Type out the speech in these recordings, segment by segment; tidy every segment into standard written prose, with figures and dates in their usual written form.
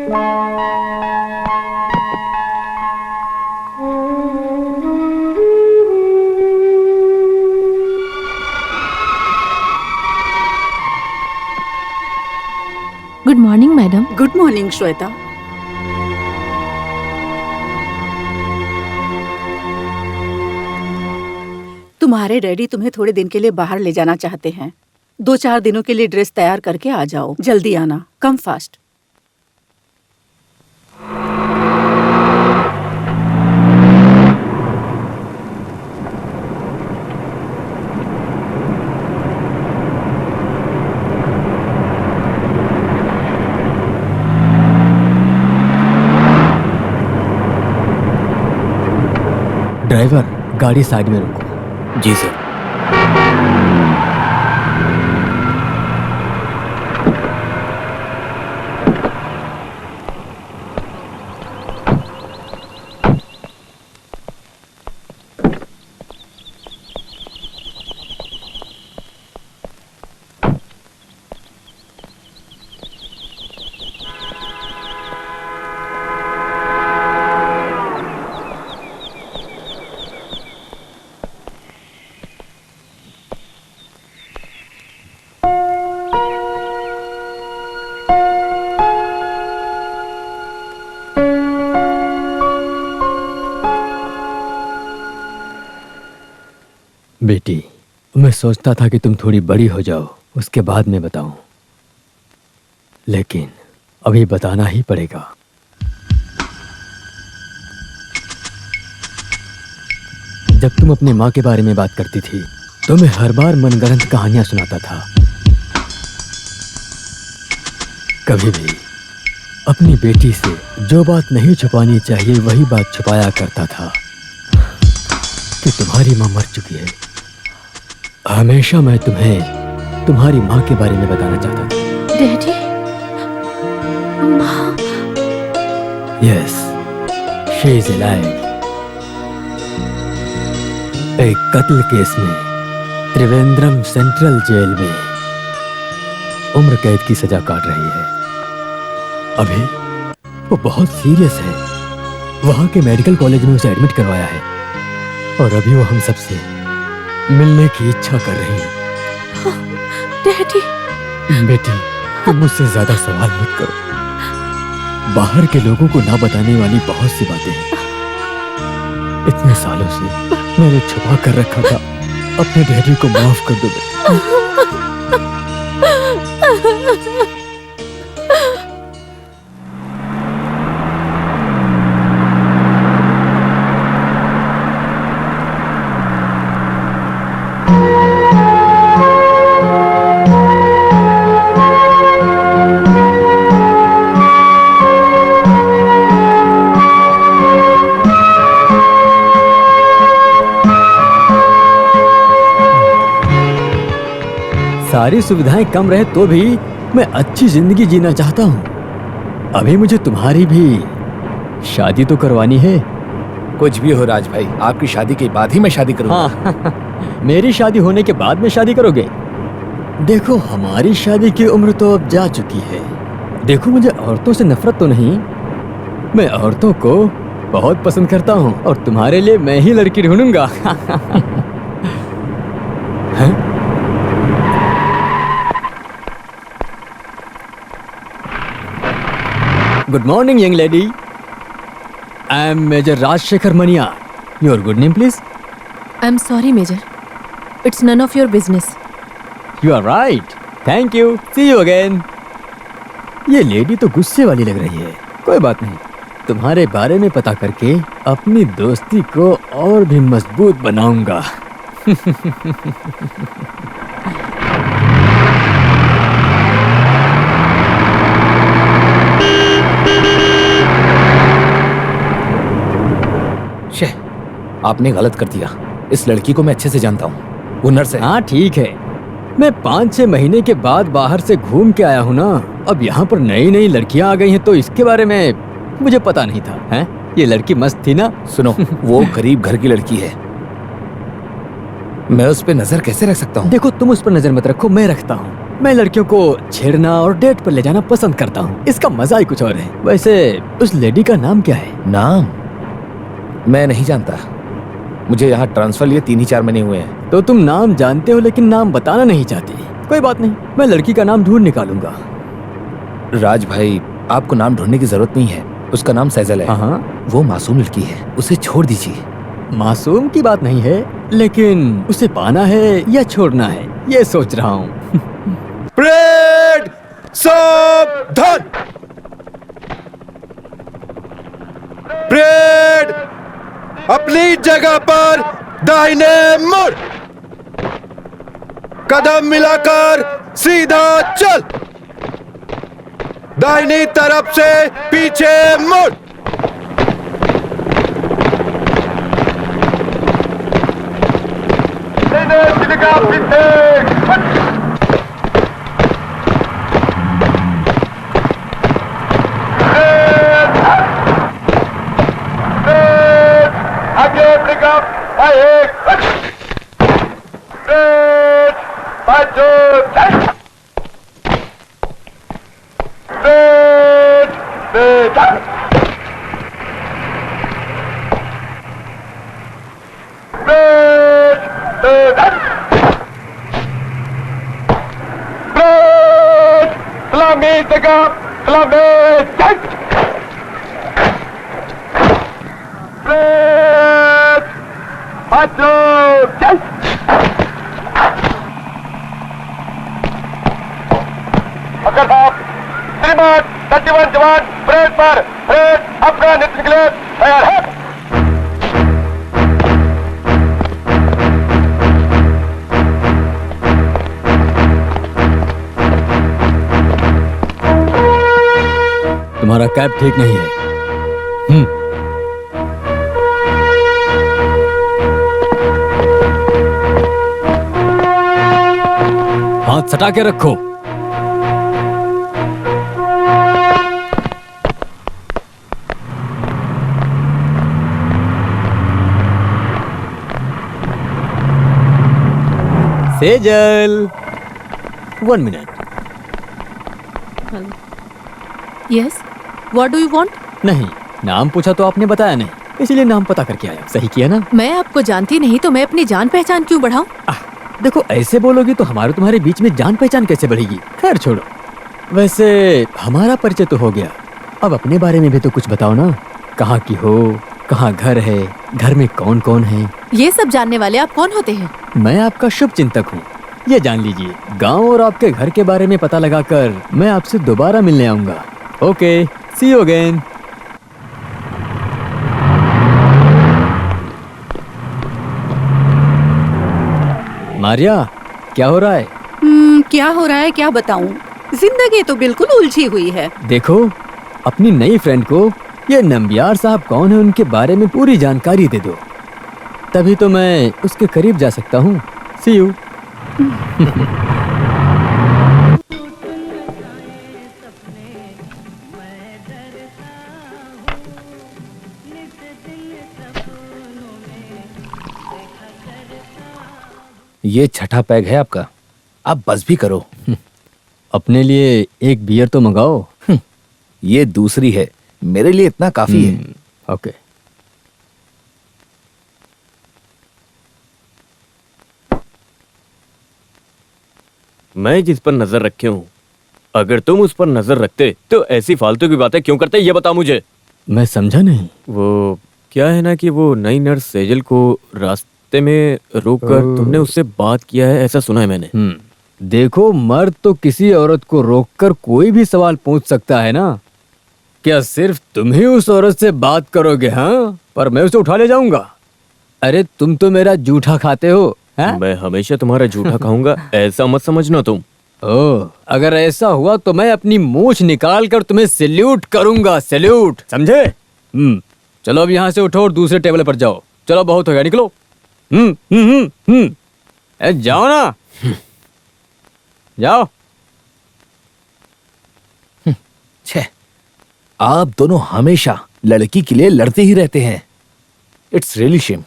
Good morning madam. Good morning Shweta. तुम्हारे daddy तुम्हें थोड़े दिन के लिए बाहर ले जाना चाहते हैं। 2-4 दिनों के लिए ड्रेस तैयार करके आ जाओ। जल्दी आना, कम फास्ट। ड्राइवर, गाड़ी साइड में रोको। जी सर। बेटी, मैं सोचता था कि तुम थोड़ी बड़ी हो जाओ, उसके बाद मैं बताऊं, लेकिन अभी बताना ही पड़ेगा। जब तुम अपनी माँ के बारे में बात करती थी तो मैं हर बार मनगढ़ंत कहानियां सुनाता था। कभी भी अपनी बेटी से जो बात नहीं छुपानी चाहिए वही बात छुपाया करता था कि तुम्हारी माँ मर चुकी है। हमेशा मैं तुम्हें तुम्हारी माँ के बारे में बताना चाहता था। डैडी, माँ। Yes, she is alive. एक कत्ल केस में त्रिवेंद्रम सेंट्रल जेल में उम्र कैद की सजा काट रही है। अभी वो बहुत सीरियस है। वहां के मेडिकल कॉलेज में उसे एडमिट करवाया है और अभी वो हम सबसे मिलने की इच्छा कर रही है। डैडी। बेटी, तुम मुझसे ज्यादा सवाल मत करो। बाहर के लोगों को ना बताने वाली बहुत सी बातें हैं। इतने सालों से मैंने छुपा कर रखा था। अपने डैडी को माफ कर दो बेटी। सारी सुविधाएं कम रहे तो भी मैं अच्छी जिंदगी जीना चाहता हूँ। अभी मुझे तुम्हारी भी शादी तो करवानी है। कुछ भी हो राज भाई, आपकी शादी के बाद ही मैं शादी करूंगा। हाँ, मेरी शादी होने के बाद में शादी करोगे? देखो, हमारी शादी की उम्र तो अब जा चुकी है। देखो, मुझे औरतों से नफरत तो नहीं, मैं औरतों को बहुत पसंद करता हूँ और तुम्हारे लिए मैं ही लड़की ढूंढूंगा। Good morning, young lady. I am Major Rajshekhar Mania. Your good name, please? I'm sorry, Major. It's none of your business. You are right. Thank you. See you again. ये लेडी तो गुस्से वाली लग रही है। कोई बात नहीं, तुम्हारे बारे में पता करके अपनी दोस्ती को और भी मजबूत बनाऊंगा। आपने गलत कर दिया। इस लड़की को मैं अच्छे से जानता हूँ, वो नर्स है। हाँ ठीक है, मैं 5-6 महीने के बाद बाहर से घूम के आया हूँ ना। अब यहाँ पर नई नई लड़कियाँ आ गई हैं तो इसके बारे में मुझे पता नहीं था। हैं? ये लड़की मस्त थी ना? सुनो, वो गरीब घर की लड़की है, मैं उस पर नजर कैसे रख सकता हूँ? देखो, तुम उस पर नजर मत रखो, मैं रखता हूँ। मैं लड़कियों को छेड़ना और डेट पर ले जाना पसंद करता हूँ। इसका मजा ही कुछ और है। वैसे उस लेडी का नाम क्या है? नाम मैं नहीं जानता। मुझे यहाँ ट्रांसफर लिए 3 ही 4 महीने हुए हैं। तो तुम नाम जानते हो लेकिन नाम बताना नहीं चाहती। कोई बात नहीं, मैं लड़की का नाम ढूंढ निकालूंगा। राज भाई, आपको नाम ढूंढने की जरूरत नहीं है। उसका नाम सैजल है। हाँ, वो मासूम लड़की है, उसे छोड़ दीजिए। मासूम की बात नहीं है, लेकिन उसे पाना है या छोड़ना है ये सोच रहा हूँ। परेड सावधान। परेड अपनी जगह पर दाहिने मुड़, कदम मिलाकर सीधा चल, दाहिनी तरफ से पीछे मुड़। श्रीमान 31 जवान परेड पर, परेड अफगान नेतृत्व के लिए तैयार है। तुम्हारा कैप ठीक नहीं है। हाथ सटा के रखो। Sejal, 1 minute. Yes, what do you want? नहीं, नाम पूछा तो आपने बताया नहीं, इसलिए नाम पता करके आया। सही किया ना? मैं आपको जानती नहीं तो मैं अपनी जान पहचान क्यों बढ़ाऊं? देखो, ऐसे बोलोगी तो हमारे तुम्हारे बीच में जान पहचान कैसे बढ़ेगी? खैर छोड़ो। वैसे हमारा परिचय तो हो गया, अब अपने बारे में भी तो कुछ बताओ ना। कहाँ की हो, कहाँ घर है, घर में कौन कौन है? ये सब जानने वाले आप कौन होते हैं? मैं आपका शुभ चिंतक हूँ, ये जान लीजिए। गांव और आपके घर के बारे में पता लगाकर मैं आपसे दोबारा मिलने आऊंगा। Okay, see you again. Maria, क्या हो रहा है? क्या हो रहा है क्या बताऊं? जिंदगी तो बिल्कुल उलझी हुई है। देखो, अपनी नई फ्रेंड को ये नंबियार साहब कौन है उनके बारे में पूरी जानकारी दे दो, तभी तो मैं उसके करीब जा सकता हूँ। सी यू। ये छठा पैग है आपका, आप बस भी करो। अपने लिए एक बियर तो मंगाओ। ये दूसरी है, मेरे लिए इतना काफी है। ओके। मैं जिस पर नजर रखे हूँ, अगर तुम उस पर नजर रखते तो ऐसी फालतू की बातें क्यों करते, ये बता मुझे। मैं समझा नहीं। वो क्या है ना कि वो नई नर्स सेजल को रास्ते में रोककर तुमने उससे बात किया है, ऐसा सुना है मैंने। देखो, मर्द तो किसी औरत को रोककर कोई भी सवाल पूछ सकता है ना। क्या सिर्फ तुम ही उस औरत से बात करोगे? हाँ, पर मैं उसे उठा ले जाऊंगा। अरे तुम तो मेरा जूठा खाते हो। है? मैं हमेशा तुम्हारा जूठा खाऊंगा, ऐसा मत समझना तुम। ओह, अगर ऐसा हुआ तो मैं अपनी मूंछ निकाल कर तुम्हें सैल्यूट करूंगा। सैल्यूट, समझे? चलो अब यहाँ से उठो और दूसरे टेबल पर जाओ। चलो, बहुत हो गया, निकलो। जाओ ना, जाओ। छे, आप दोनों हमेशा लड़की के लिए लड़ते ही रहते हैं। It's really shame.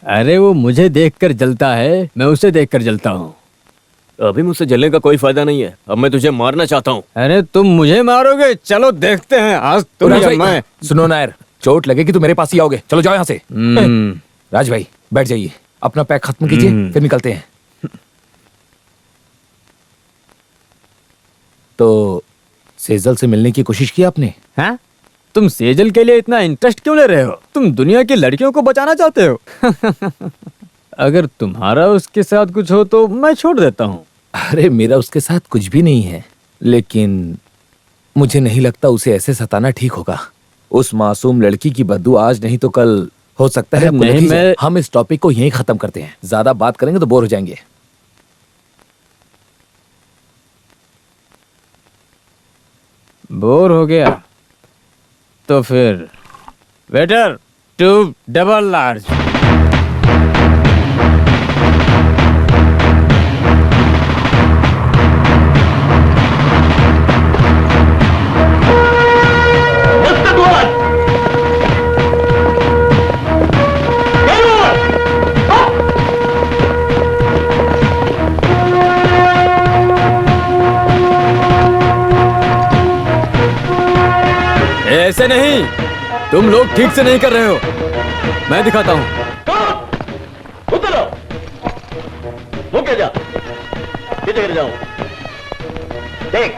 अरे वो मुझे देखकर जलता है, मैं उसे देखकर जलता हूँ। अभी मुझसे जलने का कोई फायदा नहीं है। अब मैं तुझे मारना चाहता हूँ। अरे तुम मुझे मारोगे? चलो देखते हैं आज तुम राज या भाई, मैं। सुनो ना यार, चोट लगेगी तो मेरे पास ही आओगे। चलो जाओ यहाँ से। राज भाई बैठ जाइए, अपना पैक खत्म कीजिए, फिर निकलते हैं। तो सेजल से मिलने की कोशिश की आपने? हाँ? तुम सेजल के लिए इतना इंटरेस्ट क्यों ले रहे हो? तुम दुनिया की लड़कियों को बचाना चाहते हो? अगर तुम्हारा उसके साथ कुछ हो तो मैं छोड़ देता हूँ। अरे मेरा उसके साथ कुछ भी नहीं है, लेकिन मुझे नहीं लगता उसे ऐसे सताना ठीक होगा। उस मासूम लड़की की बददुआ आज नहीं तो कल हो सकता है। नहीं, मैं हम इस टॉपिक को यहीं खत्म करते हैं। ज्यादा बात करेंगे तो बोर हो जाएंगे। बोर हो गया तो फिर वेटर 2 डबल लार्ज। ऐसे नहीं, तुम लोग ठीक से नहीं कर रहे हो। मैं दिखाता हूँ। उतरो, मुझे जा, पीछे गिर जाओ। देख,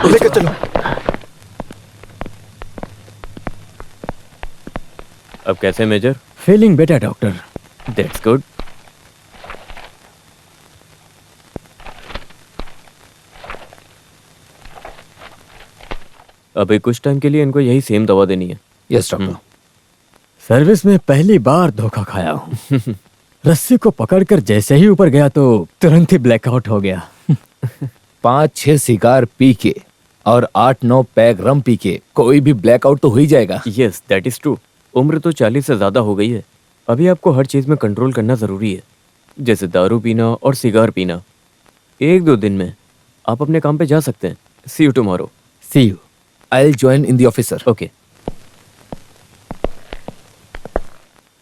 लेकर चलो। अब कैसे major? Feeling better doctor. That's good. अभी कुछ टाइम के लिए इनको यही सेम दवा देनी है। Yes doctor. सर्विस में पहली बार धोखा खाया हूँ। रस्सी को पकड़कर जैसे ही ऊपर गया तो तुरंत ही ब्लैकआउट हो गया। 5-6 सिगार पी के और 8-9 पैग रम पी के कोई भी ब्लैकआउट तो हो ही जाएगा। Yes that is true. उम्र तो 40 से ज्यादा हो गई है। अभी आपको हर चीज में कंट्रोल करना जरूरी है, जैसे दारू पीना और सिगार पीना। 1-2 दिन में आप अपने काम पे जा सकते हैं। See you tomorrow. See you. I will join in the office sir. Okay.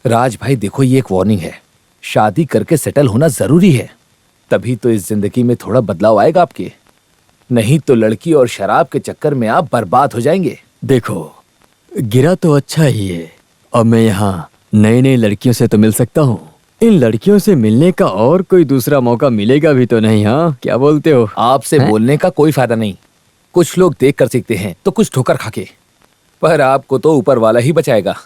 Raj भाई देखो, ये एक वार्निंग है। शादी करके सेटल होना जरूरी है, तभी तो इस जिंदगी में थोड़ा बदलाव आएगा आपके। नहीं तो लड़की और शराब के चक्कर में आप बर्बाद हो जाएंगे। देखो, गिरा तो अच्छा ही है। अब मैं यहाँ नई नई लड़कियों से तो मिल सकता हूँ। इन लड़कियों से मिलने का और कोई दूसरा मौका मिलेगा भी तो नहीं। हाँ, क्या बोलते हो? आपसे बोलने का कोई फायदा नहीं। कुछ लोग देख कर सीखते हैं तो कुछ ठोकर खाके, पर आपको तो ऊपर वाला ही बचाएगा।